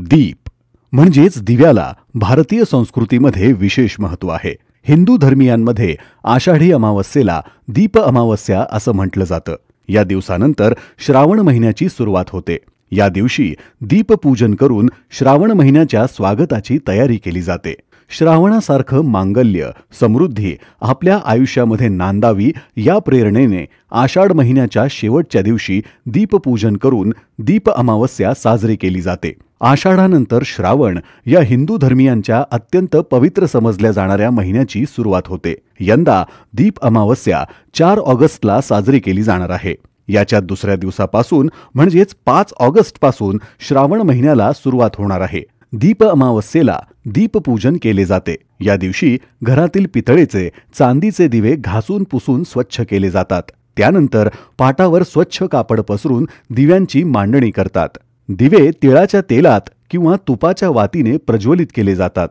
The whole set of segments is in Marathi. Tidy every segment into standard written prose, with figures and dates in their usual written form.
दीप म्हणजेच दिव्याला भारतीय संस्कृतीमध्ये विशेष महत्त्व आहे। हिंदू धर्मीयांमध्ये आषाढी अमावस्येला दीप अमावस्या असं म्हटलं जातं। या दिवसानंतर श्रावण महिन्याची सुरुवात होते। या दिवशी दीपपूजन करून श्रावण महिन्याच्या स्वागताची तयारी केली जाते। श्रावणासारखं मांगल्य समृद्धी आपल्या आयुष्यामध्ये नांदावी या प्रेरणेने आषाढ महिन्याच्या शेवटच्या दिवशी दीपपूजन करून दीप अमावस्या साजरी केली जाते। आषाढानंतर श्रावण या हिंदू धर्मीयांच्या अत्यंत पवित्र समजल्या जाणाऱ्या महिन्याची सुरुवात होते। यंदा दीप अमावस्या 4 ऑगस्टला साजरी केली जाणार आहे। याच्या दुसऱ्या दिवसापासून म्हणजेच 5 ऑगस्ट पासून श्रावण महिन्याला सुरुवात होणार आहे। दीप अमावस्येला दीपपूजन केले जाते। या दिवशी घरातील पितळेचे चांदीचे दिवे घासून पुसून स्वच्छ केले जातात। त्यानंतर पाटावर स्वच्छ कापड पसरून दिव्यांची मांडणी करतात। दिवे तिळाच्या तेलात किंवा तुपाच्या वातीने प्रज्वलित केले जातात।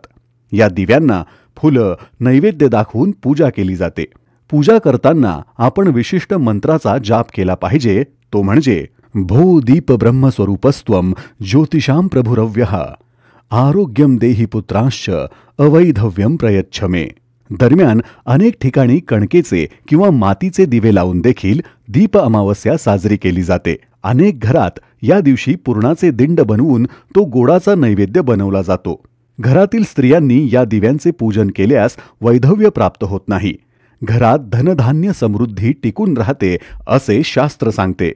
या दिव्यांना फुलं नैवेद्य दाखवून पूजा केली जाते। पूजा करताना आपण विशिष्ट मंत्राचा जाप केला पाहिजे, तो म्हणजे भो दीप ब्रह्मस्वरूपस्त्वं ज्योतिषां प्रभुरव्यः आरोग्यम देहि पुत्रांश्च अवैधव्यम प्रयच्छ मे। दरम्यान अनेक ठिकाणी कणकेचे किंवा मातीचे दिवे लावून देखील दीप अमावस्या साजरी केली जाते। अनेक घरात या दिवशी पुरणाचे दिंड बनवून तो गोडाचा नैवेद्य बनवला जातो। घरातील स्त्रियांनी या दिव्यांचे पूजन केल्यास वैधव्य प्राप्त होत नाही। घरात धनधान्य समृद्धी टिकून राहते असे शास्त्र सांगते।